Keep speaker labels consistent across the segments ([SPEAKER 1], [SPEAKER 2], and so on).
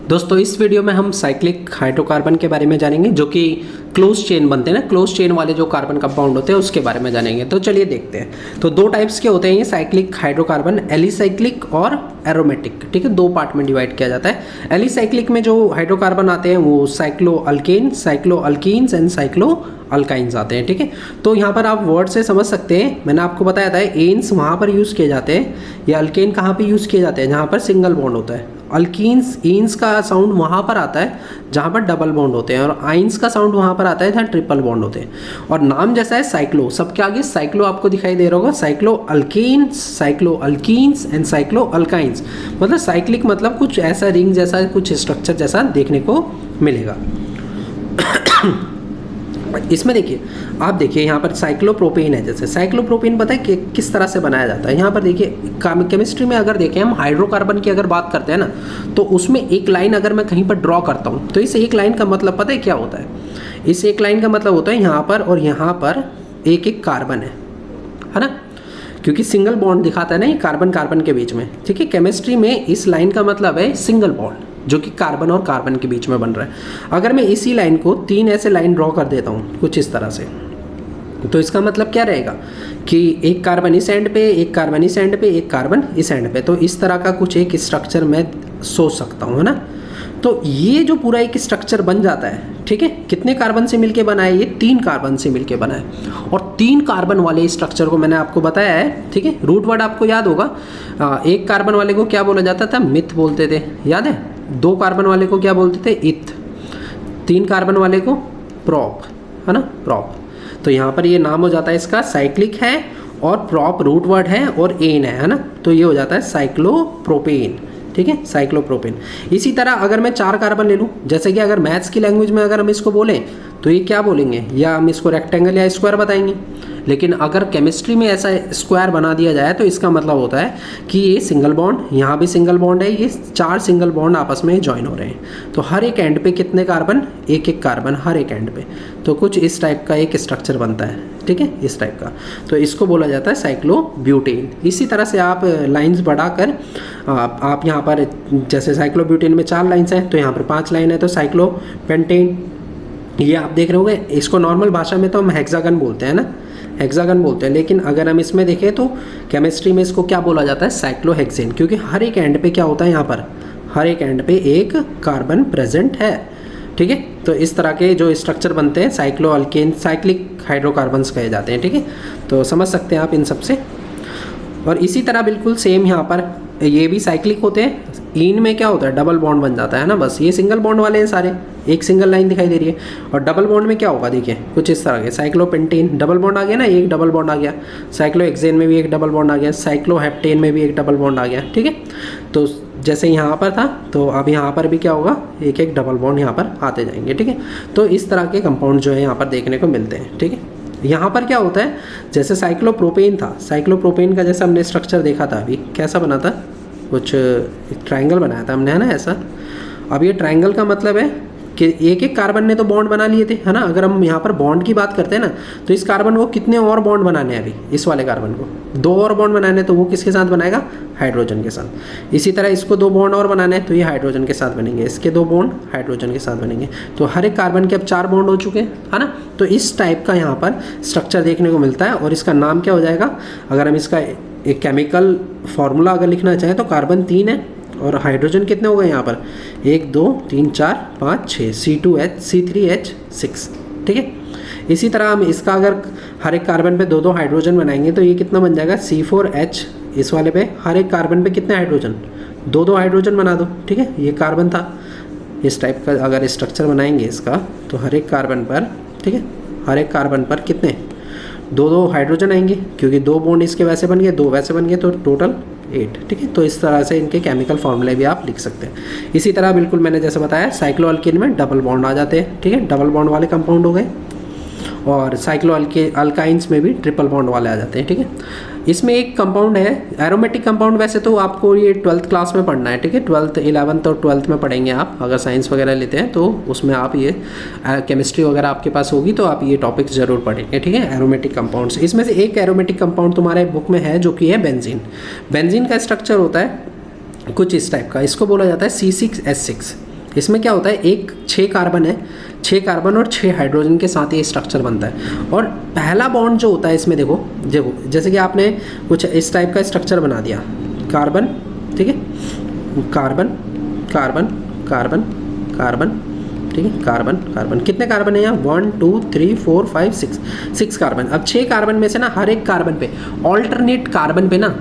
[SPEAKER 1] दोस्तों इस वीडियो में हम साइक्लिक हाइड्रोकार्बन के बारे में जानेंगे, जो कि क्लोज चेन बनते हैं ना, क्लोज चेन वाले जो कार्बन कंपाउंड होते हैं उसके बारे में जानेंगे। तो चलिए देखते हैं। तो दो टाइप्स के होते हैं ये साइक्लिक हाइड्रोकार्बन, एलिसाइक्लिक और एरोमेटिक। ठीक है, दो पार्ट में डिवाइड किया जाता है। एलिसाइक्लिक में जो हाइड्रोकार्बन आते हैं वो साइक्लोअल्केन, साइक्लोअल्कीन्स एंड साइक्लोअल्काइंस आते हैं। ठीक है, तो यहाँ पर आप वर्ड से समझ सकते हैं, मैंने आपको बताया था एन्स वहाँ पर यूज़ किए जाते हैं, या अल्केन कहाँ पर यूज़ किए जाते हैं जहाँ पर सिंगल बॉन्ड होता है। अल्कीन्स ईन्स का साउंड वहाँ पर आता है जहाँ पर डबल बॉन्ड होते हैं, और आइंस का साउंड वहाँ पर आता है जहाँ ट्रिपल बॉन्ड होते हैं। और नाम जैसा है साइक्लो, सबके आगे साइक्लो आपको दिखाई दे रहा होगा, cyclo alkanes, cyclo alkynes and cyclo alkynes. मतलब साइक्लिक मतलब कुछ ऐसा रिंग जैसा, कुछ स्ट्रक्चर जैसा देखने को मिलेगा। इसमें देखिए, आप देखिए यहाँ पर साइक्लोप्रोपेन है। जैसे साइक्लोप्रोपेन पता है कि किस तरह से बनाया जाता है। यहाँ पर देखिए केमिस्ट्री में अगर देखें हम हाइड्रोकार्बन की अगर बात करते हैं ना, तो उसमें एक लाइन अगर मैं कहीं पर ड्रॉ करता हूँ तो इस एक लाइन का मतलब पता है क्या होता है? इस एक लाइन का मतलब होता है यहाँ पर और यहाँ पर एक एक कार्बन है ना, क्योंकि सिंगल बॉन्ड दिखाता है ना ये कार्बन कार्बन के बीच में। ठीक है, केमिस्ट्री में इस लाइन का मतलब है सिंगल बॉन्ड, जो कि कार्बन और कार्बन के बीच में बन रहा है। अगर मैं इसी लाइन को तीन ऐसे लाइन ड्रॉ कर देता हूँ कुछ इस तरह से, तो इसका मतलब क्या रहेगा कि एक कार्बन इस एंड पे, एक कार्बन इस एंड पे, एक कार्बन इस एंड पे। तो इस तरह का कुछ एक स्ट्रक्चर मैं सोच सकता हूँ, है ना। तो ये जो पूरा एक स्ट्रक्चर बन जाता है, ठीक है, कितने कार्बन से मिलके बना है? ये 3 कार्बन से मिलके बना है। और 3 कार्बन वाले स्ट्रक्चर को मैंने आपको बताया है। ठीक है, रूट वर्ड आपको याद होगा। एक कार्बन वाले को क्या बोला जाता था? मिथ बोलते थे, याद है। 2 कार्बन वाले को क्या बोलते थे? इथ। 3 कार्बन वाले को प्रॉप, है ना, प्रॉप। तो यहाँ पर ये नाम हो जाता है इसका, साइक्लिक है और प्रॉप रूट वर्ड है और एन है ना, तो ये हो जाता है साइक्लोप्रोपेन। ठीक है, साइक्लोप्रोपेन। इसी तरह अगर मैं 4 कार्बन ले लूँ, जैसे कि अगर मैथ्स की लैंग्वेज में अगर हम इसको बोलें तो ये क्या बोलेंगे? या हम इसको रेक्टेंगल या स्क्वायर बताएंगे। लेकिन अगर केमिस्ट्री में ऐसा स्क्वायर बना दिया जाए तो इसका मतलब होता है कि ये सिंगल बॉन्ड, यहाँ भी सिंगल बॉन्ड है, ये 4 सिंगल बॉन्ड आपस में ज्वाइन हो रहे हैं। तो हर एक एंड पे कितने कार्बन? एक एक कार्बन हर एक एंड पे। तो कुछ इस टाइप का एक स्ट्रक्चर बनता है। ठीक है, इस टाइप का, तो इसको बोला जाता है साइक्लोब्यूटेन। इसी तरह से आप लाइंस बढ़ाकर आप यहाँ पर, जैसे साइक्लोब्यूटेन में 4 लाइंस हैं तो यहाँ पर 5 लाइन है, तो साइक्लोपेंटेन। ये आप देख रहे होंगे, इसको नॉर्मल भाषा में तो हम हेक्सागन बोलते हैं ना, हेक्सागन बोलते हैं। लेकिन अगर हम इसमें देखें तो केमिस्ट्री में इसको क्या बोला जाता है? साइक्लोहेक्सेन, क्योंकि हर एक एंड पे क्या होता है? यहाँ पर हर एक एंड पे एक कार्बन प्रेजेंट है। ठीक है, तो इस तरह के जो स्ट्रक्चर बनते हैं साइक्लोअल्केन, साइक्लिक हाइड्रोकार्बन्स कहे जाते हैं। ठीक है, तो समझ सकते हैं आप इन सब से। और इसी तरह बिल्कुल सेम यहाँ पर ये भी साइक्लिक होते हैं। इन में क्या होता है? डबल बॉन्ड बन जाता है ना, बस ये सिंगल बॉन्ड वाले हैं सारे, एक सिंगल लाइन दिखाई दे रही है। और डबल बॉन्ड में क्या होगा? देखिए कुछ इस तरह के, साइक्लोपेंटेन डबल बॉन्ड आ गया ना, एक डबल बॉन्ड आ गया। साइक्लोहेक्सेन में भी एक डबल बॉन्ड आ गया, साइक्लोहेप्टेन में भी एक डबल बॉन्ड आ गया। ठीक है, तो जैसे यहाँ पर था तो अब यहाँ पर भी क्या होगा? एक एक डबल बॉन्ड यहाँ पर आते जाएंगे। ठीक है, तो इस तरह के कंपाउंड जो है यहाँ पर देखने को मिलते हैं। ठीक है, यहाँ पर क्या होता है? जैसे साइक्लोप्रोपेन था, साइक्लोप्रोपेन का जैसा हमने स्ट्रक्चर देखा था अभी, कैसा बना था? कुछ एक ट्रायंगल बनाया था हमने, है ना, ऐसा। अब ये ट्रायंगल का मतलब है कि एक एक कार्बन ने तो बॉन्ड बना लिए थे, है ना। अगर हम यहाँ पर बॉन्ड की बात करते हैं ना, तो इस कार्बन को कितने और बॉन्ड बनाने हैं? अभी इस वाले कार्बन को 2 और बॉन्ड बनाने, तो वो किसके साथ बनाएगा? हाइड्रोजन के साथ। इसी तरह इसको 2 बॉन्ड और बनाने हैं तो ये हाइड्रोजन के साथ बनेंगे, इसके 2 बॉन्ड हाइड्रोजन के साथ बनेंगे। तो हर एक कार्बन के अब 4 बॉन्ड हो चुके हैं, है ना। तो इस टाइप का यहाँ पर स्ट्रक्चर देखने को मिलता है। और इसका नाम क्या हो जाएगा? अगर हम इसका एक केमिकल फार्मूला अगर लिखना चाहें तो कार्बन 3 है और हाइड्रोजन कितने हो गए यहाँ पर? 1 2 3 4 5 6, C2H C3H6। ठीक है, इसी तरह हम इसका अगर हर एक कार्बन पे 2 हाइड्रोजन बनाएंगे तो ये कितना बन जाएगा? C4H। इस वाले पे हर एक कार्बन पे कितने हाइड्रोजन? 2 हाइड्रोजन बना दो। ठीक है, ये कार्बन था। इस टाइप का अगर स्ट्रक्चर बनाएंगे इसका, तो हर एक कार्बन पर, ठीक है, हर एक कार्बन पर कितने? 2 हाइड्रोजन आएंगे, क्योंकि 2 बॉन्ड इसके वैसे बन गए, 2 वैसे बन गए, तो टोटल 8। ठीक है, तो इस तरह से इनके केमिकल फॉर्मूले भी आप लिख सकते हैं। इसी तरह बिल्कुल मैंने जैसे बताया साइक्लोअल्केन में डबल बॉन्ड आ जाते हैं। ठीक है, डबल बॉन्ड वाले कंपाउंड हो गए। और साइक्लोअल्काइंस में भी ट्रिपल बॉन्ड वाले आ जाते हैं। ठीक है, इसमें एक कंपाउंड है एरोमेटिक कंपाउंड। वैसे तो आपको ये 12th क्लास में पढ़ना है। ठीक है, 12th 11th और 12th में पढ़ेंगे आप, अगर साइंस वगैरह लेते हैं तो उसमें आप ये केमिस्ट्री वगैरह आपके पास होगी तो आप ये टॉपिक्स जरूर पढ़ेंगे। ठीक है, एरोमेटिक कंपाउंड्स। इसमें से एक एरोमेटिक कंपाउंड तुम्हारे बुक में है जो कि है बेंजीन। बेंजीन का स्ट्रक्चर होता है कुछ इस टाइप का, इसको बोला जाता है C6H6। इसमें क्या होता है, एक 6 कार्बन है, 6 कार्बन और 6 हाइड्रोजन के साथ ये स्ट्रक्चर बनता है। और पहला बॉन्ड जो होता है इसमें देखो जैसे कि आपने कुछ इस टाइप का स्ट्रक्चर बना दिया, कार्बन, ठीक है, कार्बन कार्बन कार्बन कार्बन, ठीक है, कार्बन कार्बन, कितने कार्बन है यहाँ, 1 2 3 4 5 6 कार्बन। अब 6 कार्बन में से ना हर एक कार्बन पे, ऑल्टरनेट कार्बन पे ना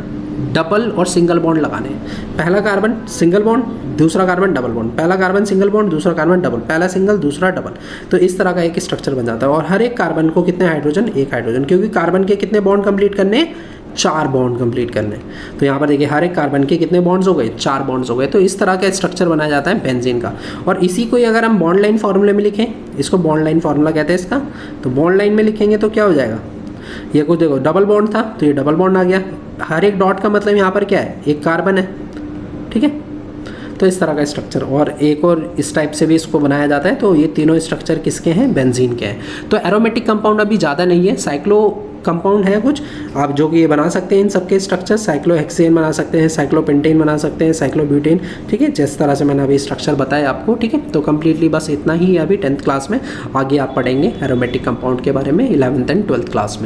[SPEAKER 1] डबल और सिंगल बॉन्ड लगाने हैं। पहला कार्बन सिंगल बॉन्ड, दूसरा कार्बन डबल बॉन्ड, पहला कार्बन सिंगल बॉन्ड, दूसरा कार्बन डबल, पहला सिंगल दूसरा डबल। तो इस तरह का एक स्ट्रक्चर बन जाता है। और हर एक कार्बन को कितने हाइड्रोजन, एक हाइड्रोजन, क्योंकि कार्बन के कितने बॉन्ड कंप्लीट करने हैं, 4 बॉन्ड कंप्लीट करने। तो यहाँ पर देखिए हर एक कार्बन के कितने बॉन्ड्स हो गए, 4 बॉन्ड्स हो गए। तो इस तरह का स्ट्रक्चर बनाया जाता है बेंजीन का। और इसी को ही अगर हम बॉन्ड लाइन फार्मूले में लिखें, इसको बॉन्ड लाइन फार्मूला कहते हैं इसका, तो बॉन्ड लाइन में लिखेंगे तो क्या हो जाएगा, ये कुछ देखो डबल बॉन्ड था तो ये डबल बॉन्ड आ गया। हर एक डॉट का मतलब यहाँ पर क्या है, एक कार्बन है, ठीक है। तो इस तरह का स्ट्रक्चर, और एक और इस टाइप से भी इसको बनाया जाता है। तो ये तीनों स्ट्रक्चर किसके हैं, बेंजीन के हैं। तो एरोमेटिक कंपाउंड अभी ज़्यादा नहीं है, साइक्लो कंपाउंड है कुछ आप जो कि ये बना सकते हैं इन सबके स्ट्रक्चर। साइक्लोहेक्सेन बना सकते हैं, साइक्लोपेंटेन बना सकते हैं, साइक्लोब्यूटेन, ठीक है, जिस तरह से मैंने अभी स्ट्रक्चर बताया आपको, ठीक है। तो कम्प्लीटली बस इतना ही है अभी 10th क्लास में। आगे आप पढ़ेंगे एरोमेटिक कंपाउंड के बारे में 11th एंड 12th क्लास में।